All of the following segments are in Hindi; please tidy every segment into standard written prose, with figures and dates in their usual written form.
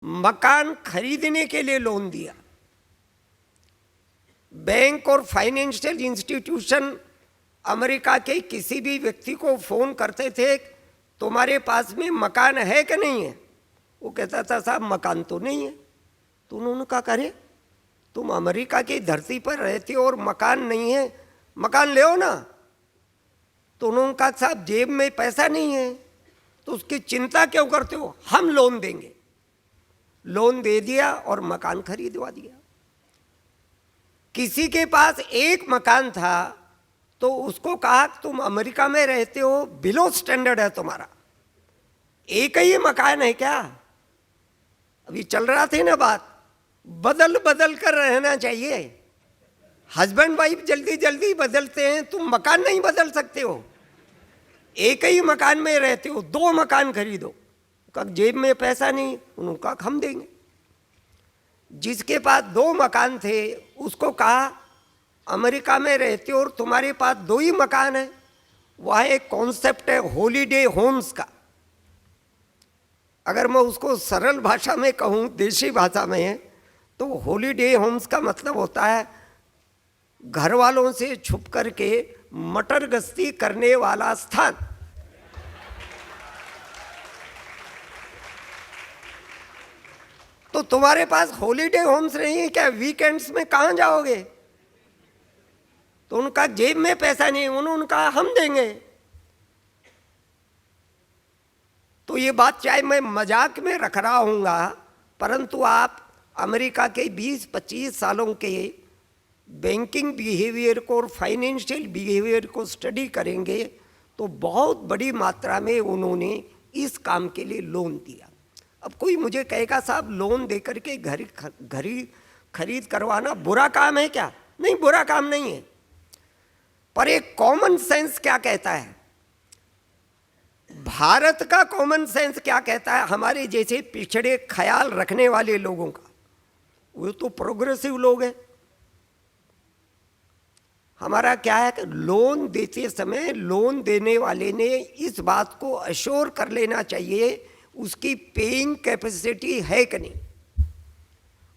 मकान खरीदने के लिए लोन दिया। बैंक और फाइनेंशियल इंस्टीट्यूशन अमेरिका के किसी भी व्यक्ति को फ़ोन करते थे, तुम्हारे पास में मकान है कि नहीं है? वो कहता था साहब मकान तो नहीं है। तो उन्होंने कहा करे तुम अमेरिका की धरती पर रहते हो और मकान नहीं है, मकान ले आओ ना। तो उन्होंने कहा साहब जेब में पैसा नहीं है, तो उसकी चिंता क्यों करते हो, हम लोन देंगे। लोन दे दिया और मकान खरीदवा दिया। किसी के पास एक मकान था तो उसको कहा तुम अमेरिका में रहते हो, बिलो स्टैंडर्ड है तुम्हारा, एक ही मकान है क्या? अभी चल रहा थे ना बात, बदल बदल कर रहना चाहिए। हस्बैंड वाइफ जल्दी जल्दी बदलते हैं, तुम मकान नहीं बदल सकते हो। एक ही मकान में रहते हो, दो मकान खरीदो। कहा जेब में पैसा नहीं, उन्होंने कहा हम देंगे। जिसके पास दो मकान थे उसको कहा अमेरिका में रहते हो और तुम्हारे पास दो ही मकान है। वह एक कॉन्सेप्ट है हॉलीडे होम्स का। अगर मैं उसको सरल भाषा में कहूँ, देशी भाषा में, तो हॉलीडे होम्स का मतलब होता है घर वालों से छुप करके मटर गश्ती करने वाला स्थान। तो तुम्हारे पास हॉलीडे होम्स नहीं है क्या, वीकेंड्स में कहाँ जाओगे? तो उनका जेब में पैसा नहीं, उन्होंने कहा हम देंगे। तो ये बात चाहे मैं मजाक में रख रहा हूँगा, परंतु आप अमेरिका के 20-25 सालों के बैंकिंग बिहेवियर को और फाइनेंशियल बिहेवियर को स्टडी करेंगे तो बहुत बड़ी मात्रा में उन्होंने इस काम के लिए लोन दिया। अब कोई मुझे कहेगा साहब लोन दे करके घर खरीद करवाना बुरा काम है क्या? नहीं, बुरा काम नहीं है, पर एक कॉमन सेंस क्या कहता है, भारत का कॉमन सेंस क्या कहता है, हमारे जैसे पिछड़े ख्याल रखने वाले लोगों का, वो तो प्रोग्रेसिव लोग हैं। हमारा क्या है कि लोन देते समय लोन देने वाले ने इस बात को अश्योर कर लेना चाहिए उसकी पेइंग कैपेसिटी है कि नहीं।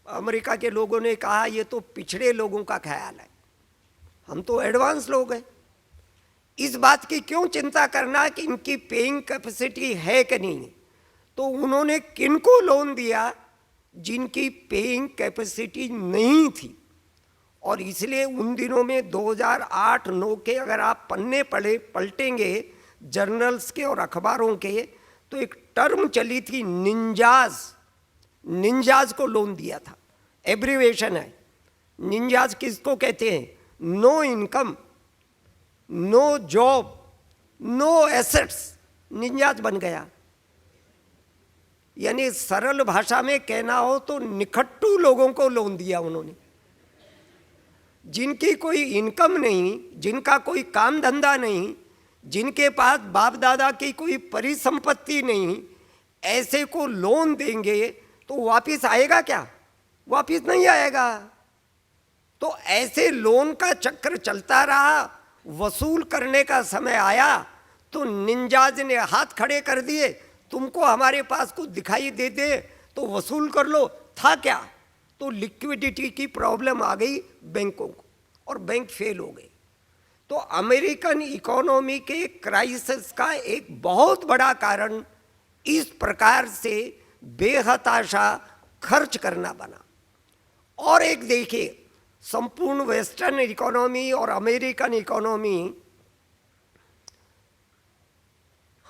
अमेरिका के लोगों ने कहा ये तो पिछड़े लोगों का ख्याल है, हम तो एडवांस लोग हैं, इस बात की क्यों चिंता करना कि इनकी पेइंग कैपेसिटी है कि नहीं। तो उन्होंने किनको लोन दिया? जिनकी पेइंग कैपेसिटी नहीं थी। और इसलिए उन दिनों में 2008-9 के अगर आप पन्ने पलटेंगे जर्नल्स के और अखबारों के, तो एक टर्म चली थी निंजाज। निंजाज को लोन दिया था, एब्रीवेशन है। निंजाज किसको कहते हैं? No income, no job, no assets, ninjas बन गया। यानी सरल भाषा में कहना हो तो निखट्टू लोगों को लोन दिया उन्होंने, जिनकी कोई इनकम नहीं, जिनका कोई काम धंधा नहीं, जिनके पास बाप दादा की कोई परिसंपत्ति नहीं, ऐसे को लोन देंगे तो वापिस आएगा क्या? वापिस नहीं आएगा। तो ऐसे लोन का चक्र चलता रहा, वसूल करने का समय आया तो निंजाज ने हाथ खड़े कर दिए, तुमको हमारे पास कुछ दिखाई दे दे तो वसूल कर लो। था क्या? तो लिक्विडिटी की प्रॉब्लम आ गई बैंकों को और बैंक फेल हो गए। तो अमेरिकन इकोनॉमी के क्राइसिस का एक बहुत बड़ा कारण इस प्रकार से बेहताशा खर्च करना बना। और एक देखिए, संपूर्ण वेस्टर्न इकोनॉमी और अमेरिकन इकोनॉमी,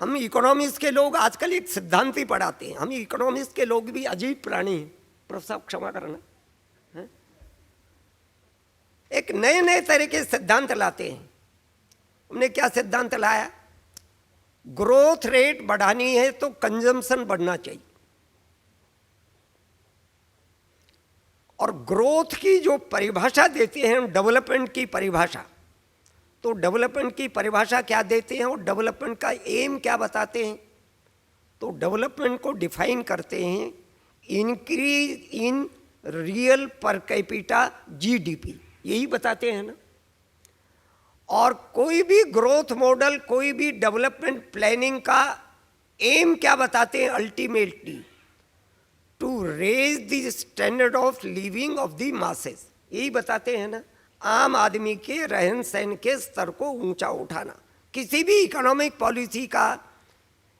हम इकोनॉमिक्स के लोग आजकल एक सिद्धांत ही पढ़ाते हैं। हम इकोनॉमिक्स के लोग भी अजीब प्राणी हैं, प्रोफेसर क्षमा करना, एक नए नए तरह के सिद्धांत लाते हैं। हमने क्या सिद्धांत लाया? ग्रोथ रेट बढ़ानी है तो कंजम्पशन बढ़ना चाहिए। और ग्रोथ की जो परिभाषा देते हैं, डेवलपमेंट की परिभाषा, तो डेवलपमेंट की परिभाषा क्या देते हैं और डेवलपमेंट का एम क्या बताते हैं? तो डेवलपमेंट को डिफाइन करते हैं increase in real per capita GDP, यही बताते हैं ना। और कोई भी ग्रोथ मॉडल, कोई भी डेवलपमेंट प्लानिंग का एम क्या बताते हैं? Ultimately to raise the standard of living of the masses. यही बताते हैं ना, आम आदमी के रहन सहन के स्तर को ऊंचा उठाना। किसी भी इकोनॉमिक पॉलिसी का,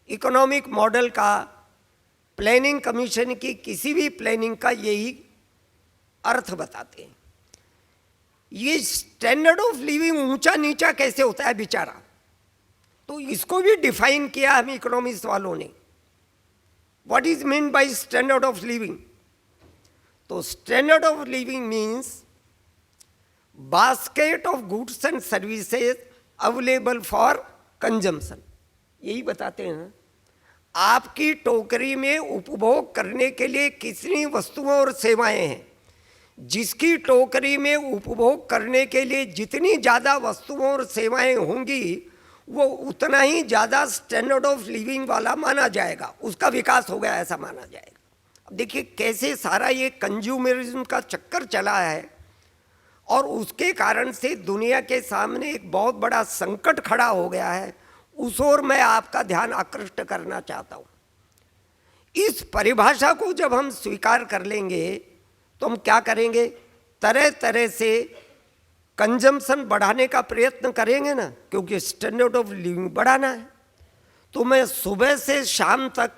इकोनॉमिक मॉडल का, प्लानिंग कमीशन की किसी भी प्लानिंग का यही अर्थ बताते हैं। ये स्टैंडर्ड ऑफ लिविंग ऊंचा नीचा कैसे होता है बेचारा, तो इसको भी डिफाइन किया हम इकोनॉमिक्स वालों ने। What is mean by standard of living? तो standard of living means basket of goods and services available for consumption. यही बताते हैं, आपकी टोकरी में उपभोग करने के लिए कितनी वस्तुएं और सेवाएं हैं। जिसकी टोकरी में उपभोग करने के लिए जितनी ज़्यादा वस्तुओं और सेवाएं होंगी, वो उतना ही ज़्यादा स्टैंडर्ड ऑफ लिविंग वाला माना जाएगा, उसका विकास हो गया ऐसा माना जाएगा। अब देखिए कैसे सारा ये कंज्यूमरिज्म का चक्कर चला है, और उसके कारण से दुनिया के सामने एक बहुत बड़ा संकट खड़ा हो गया है। उस ओर मैं आपका ध्यान आकृष्ट करना चाहता हूँ। इस परिभाषा को जब हम स्वीकार कर लेंगे तो हम क्या करेंगे, तरह तरह से कंजम्पशन बढ़ाने का प्रयत्न करेंगे ना, क्योंकि स्टैंडर्ड ऑफ लिविंग बढ़ाना है। तो मैं सुबह से शाम तक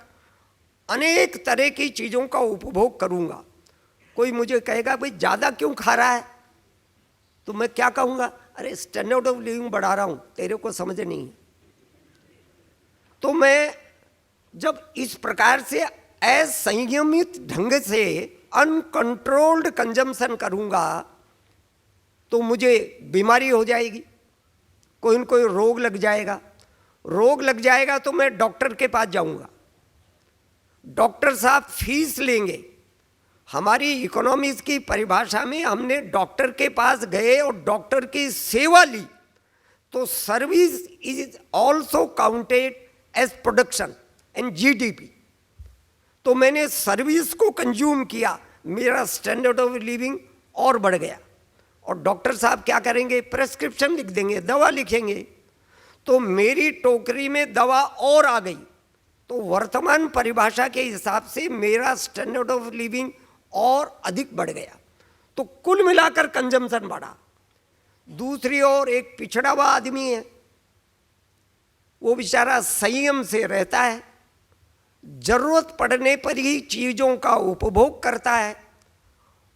अनेक तरह की चीज़ों का उपभोग करूँगा। कोई मुझे कहेगा भाई ज़्यादा क्यों खा रहा है, तो मैं क्या कहूँगा, अरे स्टैंडर्ड ऑफ लिविंग बढ़ा रहा हूँ, तेरे को समझ नहीं है। तो मैं जब इस प्रकार से असंयमित ढंग से अनकंट्रोल्ड कंजम्पशन करूँगा तो मुझे बीमारी हो जाएगी, कोई न कोई रोग लग जाएगा। रोग लग जाएगा तो मैं डॉक्टर के पास जाऊँगा, डॉक्टर साहब फीस लेंगे। हमारी इकोनॉमिक्स की परिभाषा में हमने डॉक्टर के पास गए और डॉक्टर की सेवा ली, तो service is also counted as production and GDP. तो मैंने सर्विस को कंज्यूम किया, मेरा स्टैंडर्ड ऑफ लिविंग और बढ़ गया। और डॉक्टर साहब क्या करेंगे, प्रेस्क्रिप्शन लिख देंगे, दवा लिखेंगे, तो मेरी टोकरी में दवा और आ गई। तो वर्तमान परिभाषा के हिसाब से मेरा स्टैंडर्ड ऑफ लिविंग और अधिक बढ़ गया। तो कुल मिलाकर कंजम्पशन बढ़ा। दूसरी ओर एक पिछड़ा हुआ आदमी है, वो बेचारा संयम से रहता है, जरूरत पड़ने पर ही चीज़ों का उपभोग करता है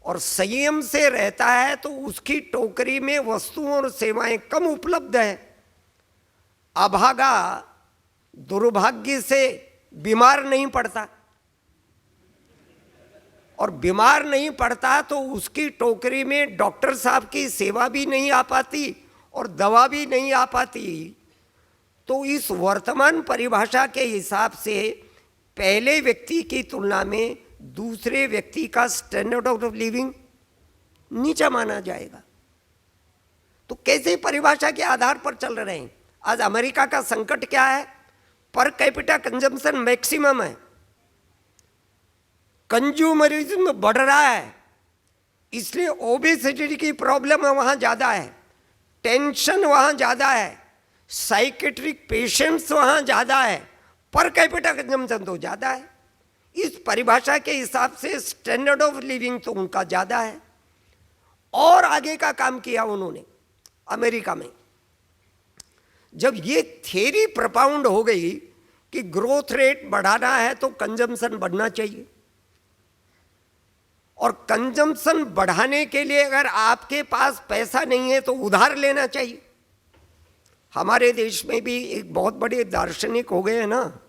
और संयम से रहता है, तो उसकी टोकरी में वस्तुओं और सेवाएं कम उपलब्ध है। अभागा दुर्भाग्य से बीमार नहीं पड़ता, और बीमार नहीं पड़ता तो उसकी टोकरी में डॉक्टर साहब की सेवा भी नहीं आ पाती और दवा भी नहीं आ पाती। तो इस वर्तमान परिभाषा के हिसाब से पहले व्यक्ति की तुलना में दूसरे व्यक्ति का स्टैंडर्ड ऑफ लिविंग नीचा माना जाएगा। तो कैसे परिभाषा के आधार पर चल रहे हैं? आज अमेरिका का संकट क्या है, पर कैपिटा कंजम्पशन मैक्सिमम है, कंज्यूमरिज्म बढ़ रहा है, इसलिए ओबेसिटी की प्रॉब्लम वहाँ ज़्यादा है, टेंशन वहाँ ज़्यादा है, साइकेट्रिक पेशेंट्स वहाँ ज़्यादा है, पर कैपिटा कंजम्पशन तो ज़्यादा है। इस परिभाषा के हिसाब से स्टैंडर्ड ऑफ लिविंग तो उनका ज़्यादा है। और आगे का काम किया उन्होंने अमेरिका में, जब ये थ्योरी प्रपाउंड हो गई कि ग्रोथ रेट बढ़ाना है तो कंजम्पशन बढ़ना चाहिए, और कंजम्पशन बढ़ाने के लिए अगर आपके पास पैसा नहीं है तो उधार लेना चाहिए। हमारे देश में भी एक बहुत बड़े दार्शनिक हो गए हैं ना,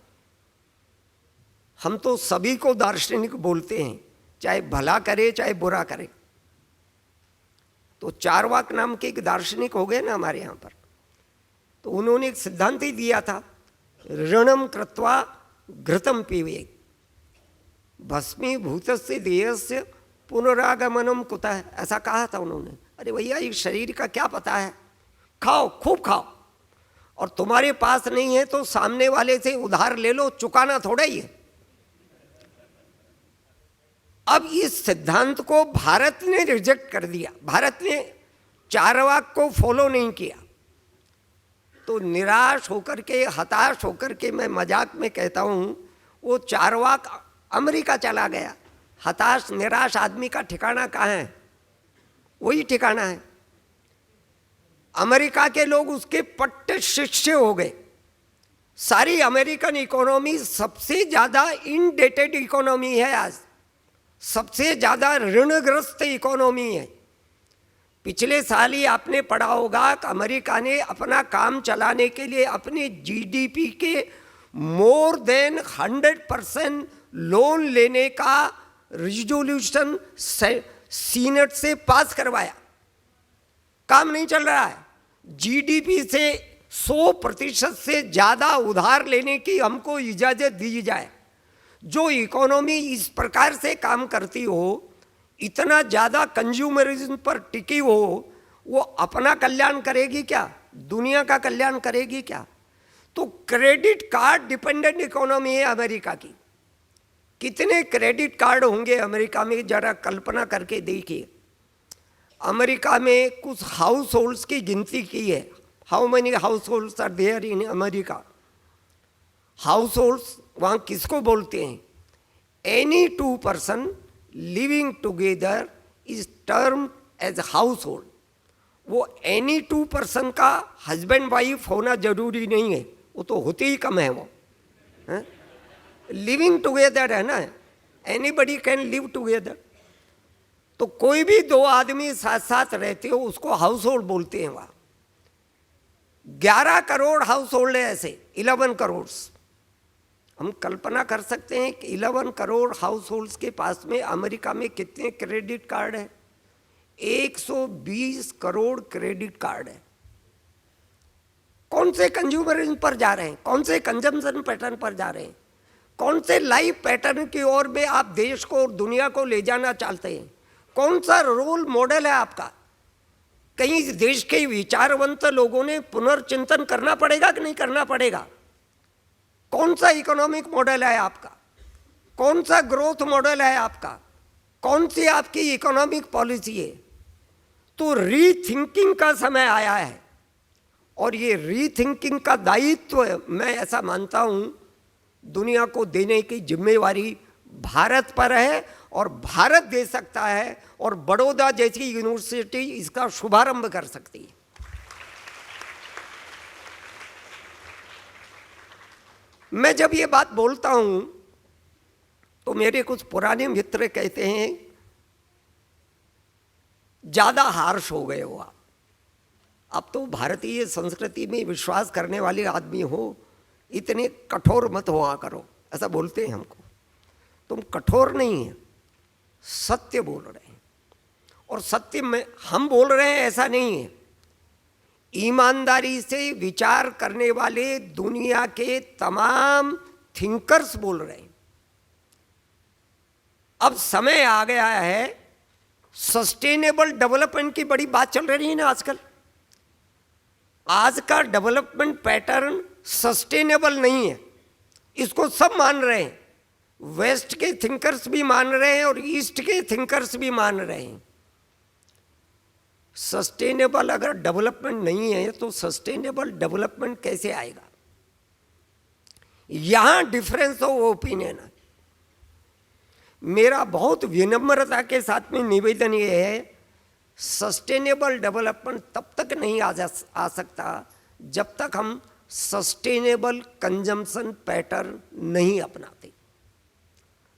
हम तो सभी को दार्शनिक बोलते हैं, चाहे भला करे चाहे बुरा करे। तो चारवाक नाम के एक दार्शनिक हो गए ना हमारे यहाँ पर, तो उन्होंने एक सिद्धांत ही दिया था, ऋणम कृत्वा घृतम पीवे भस्मीभूतस्य देहस्य पुनरागमनम कुतः, ऐसा कहा था उन्होंने। अरे भैया इस शरीर का क्या पता है, खाओ खूब खाओ, और तुम्हारे पास नहीं है तो सामने वाले से उधार ले लो, चुकाना थोड़ा ही है। अब इस सिद्धांत को भारत ने रिजेक्ट कर दिया, भारत ने चारवाक को फॉलो नहीं किया। तो निराश होकर के, हताश होकर के, मैं मजाक में कहता हूँ, वो चारवाक अमेरिका चला गया। हताश निराश आदमी का ठिकाना कहाँ है? वही ठिकाना है। अमेरिका के लोग उसके पट्टे शिष्य हो गए। सारी अमेरिकन इकोनॉमी सबसे ज़्यादा इनडेटेड इकोनॉमी है आज, सबसे ज़्यादा ऋणग्रस्त इकोनॉमी है। पिछले साल ही आपने पढ़ा होगा कि अमेरिका ने अपना काम चलाने के लिए अपने जीडीपी के मोर देन 100% लोन लेने का रिजोल्यूशन सीनेट से पास करवाया। काम नहीं चल रहा है। जीडीपी से 100% से ज़्यादा उधार लेने की हमको इजाज़त दी जाए। जो इकोनॉमी इस प्रकार से काम करती हो, इतना ज़्यादा कंज्यूमरिज्म पर टिकी हो, वो अपना कल्याण करेगी क्या? दुनिया का कल्याण करेगी क्या? तो क्रेडिट कार्ड डिपेंडेंट इकोनॉमी है अमेरिका की। कितने क्रेडिट कार्ड होंगे अमेरिका में, जरा कल्पना करके देखिए। अमेरिका में कुछ हाउस होल्ड्स की गिनती की है। How many households are there in America? Households वहाँ किसको बोलते हैं? Any two person living together is term as household. वो एनी टू पर्सन का हस्बैंड वाइफ होना जरूरी नहीं है, वो तो होते ही कम है। वो लिविंग टुगेदर है ना, एनीबडी कैन लिव टुगेदर। तो कोई भी दो आदमी साथ साथ रहते हो उसको हाउस होल्ड बोलते हैं। वहाँ 11 करोड़ हाउस होल्ड है ऐसे, 11 करोड़। हम कल्पना कर सकते हैं कि 11 करोड़ हाउस होल्ड्स के पास में अमेरिका में कितने क्रेडिट कार्ड है? 120 करोड़ क्रेडिट कार्ड है। कौन से कंज्यूमरिज्म पर जा रहे हैं? कौन से कंजम्पशन पैटर्न पर जा रहे हैं? कौन से लाइफ पैटर्न की ओर में आप देश को और दुनिया को ले जाना चाहते हैं? कौन सा रोल मॉडल है आपका? कहीं इस देश के विचारवंत लोगों ने पुनर्चिंतन करना पड़ेगा कि नहीं करना पड़ेगा? कौन सा इकोनॉमिक मॉडल है आपका? कौन सा ग्रोथ मॉडल है आपका? कौन सी आपकी इकोनॉमिक पॉलिसी है? तो रीथिंकिंग का समय आया है। और ये रीथिंकिंग का दायित्व मैं ऐसा मानता हूँ दुनिया को देने की जिम्मेवारी भारत पर है, और भारत दे सकता है, और बड़ौदा जैसी यूनिवर्सिटी इसका शुभारंभ कर सकती है। मैं जब ये बात बोलता हूँ तो मेरे कुछ पुराने मित्र कहते हैं ज़्यादा हार्श हो गए हो आप, अब तो भारतीय संस्कृति में विश्वास करने वाले आदमी हो, इतने कठोर मत हुआ करो, ऐसा बोलते हैं हमको। तुम कठोर नहीं है, सत्य बोल रहे हैं। और सत्य में हम बोल रहे हैं ऐसा नहीं है, ईमानदारी से विचार करने वाले दुनिया के तमाम थिंकर्स बोल रहे हैं। अब समय आ गया है, सस्टेनेबल डेवलपमेंट की बड़ी बात चल रही है ना आजकल। आज का डेवलपमेंट पैटर्न सस्टेनेबल नहीं है, इसको सब मान रहे हैं। वेस्ट के थिंकर्स भी मान रहे हैं और ईस्ट के थिंकर्स भी मान रहे हैं। सस्टेनेबल अगर डेवलपमेंट नहीं है तो सस्टेनेबल डेवलपमेंट कैसे आएगा? यहां डिफरेंस ऑफ ओपिनियन है। मेरा बहुत विनम्रता के साथ में निवेदन ये है, सस्टेनेबल डेवलपमेंट तब तक नहीं आ सकता जब तक हम सस्टेनेबल कंजम्पशन पैटर्न नहीं अपनाते।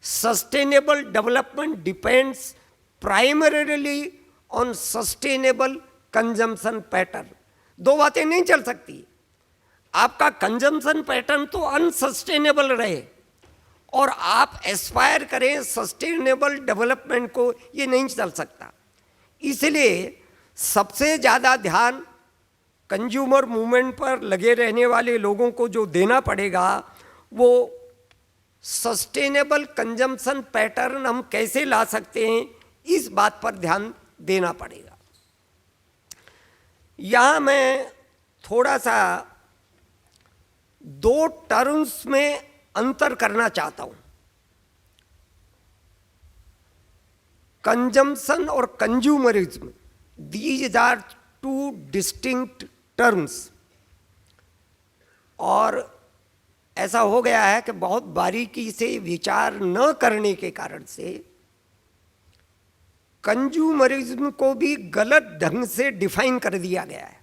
Sustainable development depends primarily on sustainable consumption pattern. दो बातें नहीं चल सकती। आपका कंजम्पशन पैटर्न तो अनसस्टेनेबल रहे और आप एस्पायर करें सस्टेनेबल डेवलपमेंट को, ये नहीं चल सकता। इसलिए सबसे ज़्यादा ध्यान कंज्यूमर मूवमेंट पर लगे रहने वाले लोगों को जो देना पड़ेगा वो सस्टेनेबल कंजम्पशन पैटर्न हम कैसे ला सकते हैं, इस बात पर ध्यान देना पड़ेगा। यहाँ मैं थोड़ा सा दो टर्म्स में अंतर करना चाहता हूँ, कंजम्पशन और consumerism. These are two distinct terms. और ऐसा हो गया है कि बहुत बारीकी से विचार न करने के कारण से कंज्यूमरिज्म को भी गलत ढंग से डिफाइन कर दिया गया है।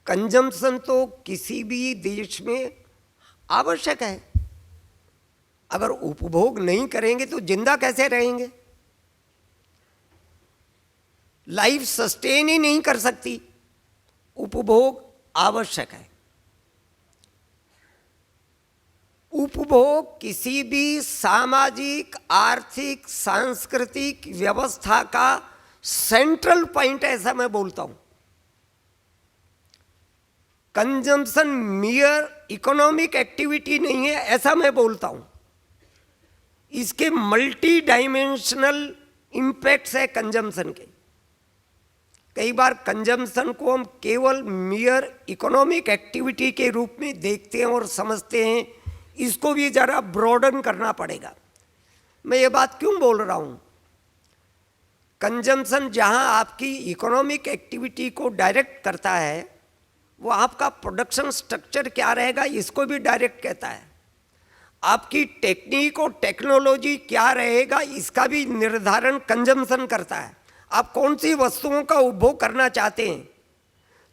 कंजम्पशन तो किसी भी देश में आवश्यक है। अगर उपभोग नहीं करेंगे तो जिंदा कैसे रहेंगे? लाइफ सस्टेन ही नहीं कर सकती। उपभोग आवश्यक है। उपभोग किसी भी सामाजिक, आर्थिक, सांस्कृतिक व्यवस्था का सेंट्रल पॉइंट है, ऐसा मैं बोलता हूं। कंजम्पशन मियर इकोनॉमिक एक्टिविटी नहीं है, ऐसा मैं बोलता हूं। इसके मल्टी डायमेंशनल इंपैक्ट्स है कंजम्पशन के। कई बार कंजम्पशन को हम केवल मियर इकोनॉमिक एक्टिविटी के रूप में देखते हैं और समझते हैं। इसको भी जरा ब्रॉडन करना पड़ेगा। मैं ये बात क्यों बोल रहा हूं? कंजम्पशन जहां आपकी इकोनॉमिक एक्टिविटी को डायरेक्ट करता है, वो आपका प्रोडक्शन स्ट्रक्चर क्या रहेगा इसको भी डायरेक्ट कहता है। आपकी टेक्निक और टेक्नोलॉजी क्या रहेगा इसका भी निर्धारण कंजम्पशन करता है। आप कौन सी वस्तुओं का उपभोग करना चाहते हैं,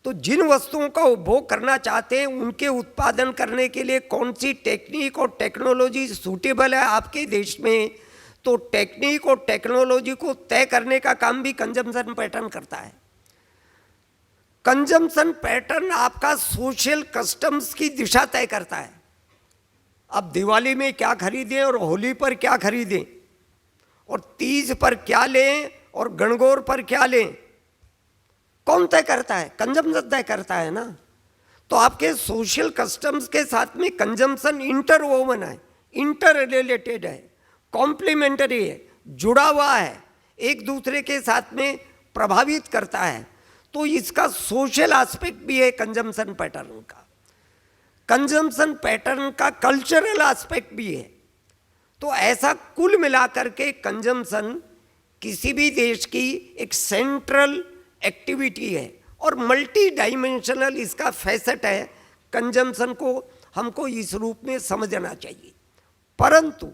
तो जिन वस्तुओं का उपभोग करना चाहते हैं उनके उत्पादन करने के लिए कौन सी टेक्निक और टेक्नोलॉजी सूटेबल है आपके देश में, तो टेक्निक और टेक्नोलॉजी को तय करने का काम भी कंजम्पशन पैटर्न करता है। कंजम्पशन पैटर्न आपका सोशल कस्टम्स की दिशा तय करता है। अब दिवाली में क्या खरीदें और होली पर क्या खरीदें, और तीज पर क्या लें और गणगौर पर क्या लें, कौन तय करता है? कंजम्पशन तय करता है ना। तो आपके सोशल कस्टम्स के साथ में कंजम्पशन इंटरवोवन है, इंटर रिलेटेड है, कॉम्प्लीमेंटरी है, जुड़ा हुआ है, एक दूसरे के साथ में प्रभावित करता है। तो इसका सोशल एस्पेक्ट भी है कंजम्पशन पैटर्न का। कंजम्पशन पैटर्न का कल्चरल एस्पेक्ट भी है। तो ऐसा कुल मिलाकर के कंजम्पशन किसी भी देश की एक सेंट्रल एक्टिविटी है और मल्टी डायमेंशनल इसका फैसेट है। कंजम्पशन को हमको इस रूप में समझना चाहिए। परंतु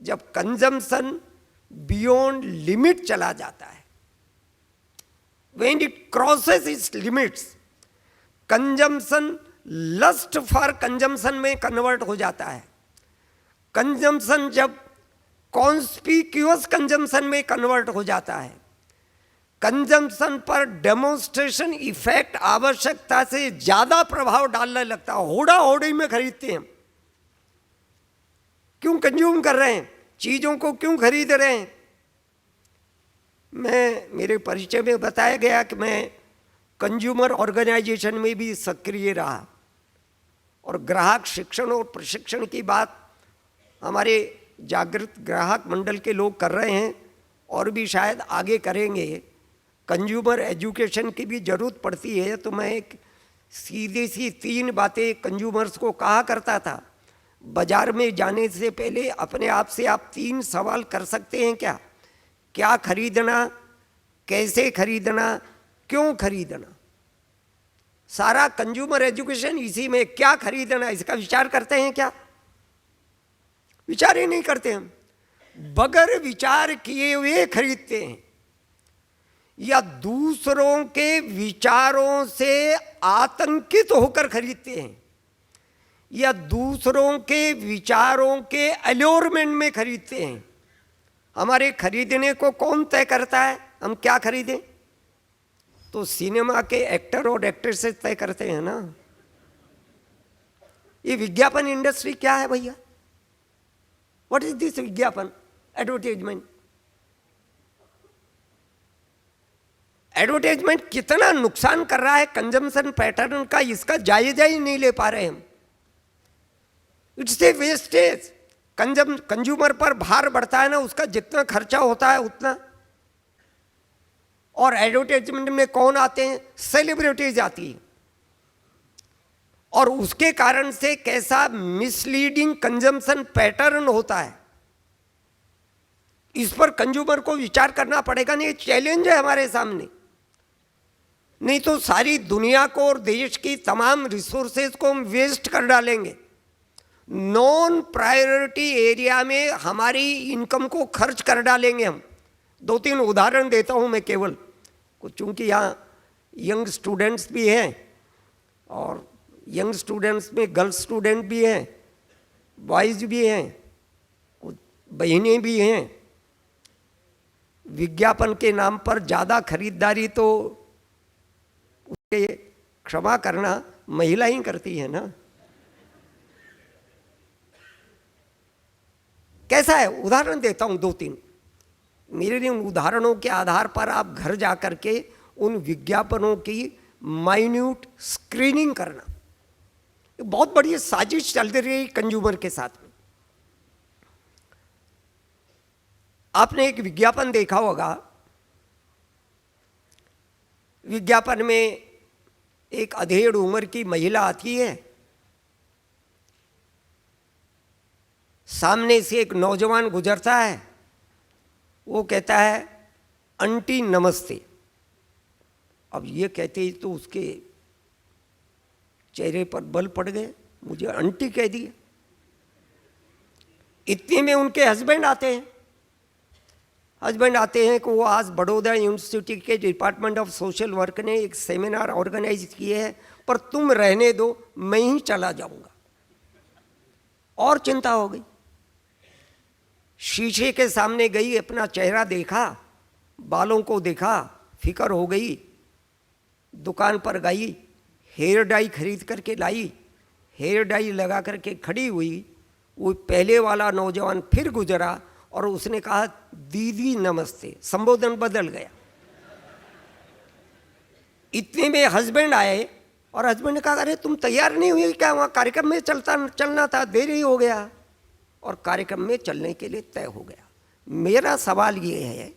जब कंजम्पशन बियॉन्ड लिमिट चला जाता है, when it crosses its limits, consumption lust for consumption में कन्वर्ट हो जाता है। कंजम्पशन जब कॉन्स्पिक्यूअस कंजम्पशन में कन्वर्ट हो जाता है, कंजम्पशन पर डेमोन्स्ट्रेशन इफेक्ट आवश्यकता से ज्यादा प्रभाव डालने लगता है। होड़ा होड़ी में खरीदते हैं, क्यों कंज्यूम कर रहे हैं, चीजों को क्यों खरीद रहे हैं। मेरे परिचय में बताया गया कि मैं कंज्यूमर ऑर्गेनाइजेशन में भी सक्रिय रहा और ग्राहक शिक्षण और प्रशिक्षण की बात हमारे जागृत ग्राहक मंडल के लोग कर रहे हैं और भी शायद आगे करेंगे। कंज्यूमर एजुकेशन की भी ज़रूरत पड़ती है। तो मैं एक सीधी सी 3 बातें कंज्यूमर्स को कहा करता था। बाजार में जाने से पहले अपने आप से आप 3 सवाल कर सकते हैं क्या? क्या खरीदना, कैसे खरीदना, क्यों खरीदना। सारा कंज्यूमर एजुकेशन इसी में, क्या खरीदना इसका विचार करते हैं क्या? विचार ही नहीं करते हम। बगैर विचार किए हुए खरीदते हैं, या दूसरों के विचारों से आतंकित होकर खरीदते हैं, या दूसरों के विचारों के अल्योरमेंट में खरीदते हैं। हमारे खरीदने को कौन तय करता है, हम क्या खरीदें? तो सिनेमा के एक्टर और एक्ट्रेसेस तय करते हैं ना। ये विज्ञापन इंडस्ट्री क्या है भैया? व्हाट इज दिस विज्ञापन, एडवर्टाइजमेंट? एडवर्टाइजमेंट कितना नुकसान कर रहा है कंजम्पशन पैटर्न का, इसका जायजा ही नहीं ले पा रहे हम। It's a wastage. कंज्यूमर पर भार बढ़ता है ना, उसका जितना खर्चा होता है उतना। और एडवर्टाइजमेंट में कौन आते हैं? सेलिब्रिटीज आती है। और उसके कारण से कैसा मिसलीडिंग कंजम्पशन पैटर्न होता है, इस पर कंज्यूमर को विचार करना पड़ेगा। नहीं, चैलेंज है हमारे सामने। नहीं तो सारी दुनिया को और देश की तमाम रिसोर्सेज को हम वेस्ट कर डालेंगे। नॉन प्रायोरिटी एरिया में हमारी इनकम को खर्च कर डालेंगे हम। 2-3 उदाहरण देता हूँ मैं केवल, चूँकि यहाँ यंग स्टूडेंट्स भी हैं और यंग स्टूडेंट्स में गर्ल्स स्टूडेंट भी हैं, बॉयज़ भी हैं, कुछ बहनें भी हैं। विज्ञापन के नाम पर ज़्यादा खरीदारी तो उसके क्षमा करना महिला ही करती है ना। कैसा है, उदाहरण देता हूँ 2-3। मेरे उन उदाहरणों के आधार पर आप घर जा कर के उन विज्ञापनों की माइन्यूट स्क्रीनिंग करना। बहुत बड़ी साजिश चल रही है कंज्यूमर के साथ में। आपने एक विज्ञापन देखा होगा, विज्ञापन में एक अधेड़ उम्र की महिला आती है, सामने से एक नौजवान गुजरता है, वो कहता है आंटी नमस्ते। अब ये कहते ही तो उसके चेहरे पर बल पड़ गए, मुझे आंटी कह दिया। इतने में उनके हस्बैंड आते हैं कि वो आज बड़ौदा यूनिवर्सिटी के डिपार्टमेंट ऑफ सोशल वर्क ने एक सेमिनार ऑर्गेनाइज किए है, पर तुम रहने दो, मैं ही चला जाऊंगा। और चिंता हो गई, शीशे के सामने गई, अपना चेहरा देखा, बालों को देखा, फिक्र हो गई, दुकान पर गई, हेयर डाई खरीद करके लाई, हेयर डाई लगा करके खड़ी हुई। वो पहले वाला नौजवान फिर गुजरा और उसने कहा दीदी नमस्ते, संबोधन बदल गया। इतने में हस्बैंड आए और हस्बैंड ने कहा अरे तुम तैयार नहीं हुई क्या, वहाँ कार्यक्रम में चलना था, देरी हो गया। और कार्यक्रम में चलने के लिए तय हो गया। मेरा सवाल ये है,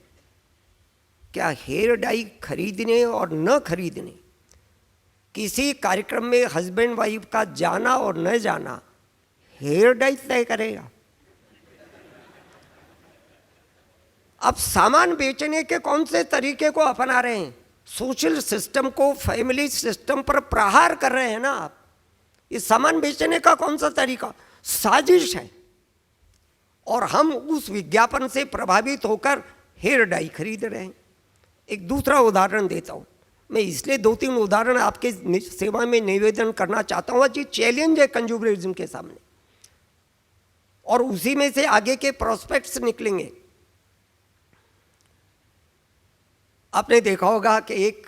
क्या हेयर डाई खरीदने और न खरीदने, किसी कार्यक्रम में हस्बैंड वाइफ का जाना और न जाना हेयर डाई तय करेगा? अब सामान बेचने के कौन से तरीके को अपना रहे हैं? सोशल सिस्टम को, फैमिली सिस्टम पर प्रहार कर रहे हैं ना आप। ये सामान बेचने का कौन सा तरीका? साजिश है। और हम उस विज्ञापन से प्रभावित होकर हेयर डाई खरीद रहे हैं। एक दूसरा उदाहरण देता हूँ मैं, इसलिए 2-3 उदाहरण आपके सेवा में निवेदन करना चाहता हूँ। जी चैलेंज है कंज्यूमरिज्म के सामने, और उसी में से आगे के प्रोस्पेक्ट्स निकलेंगे। आपने देखा होगा कि एक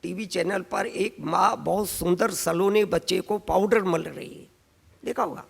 टीवी चैनल पर एक माँ बहुत सुंदर सलोने बच्चे को पाउडर मल रही है, देखा होगा।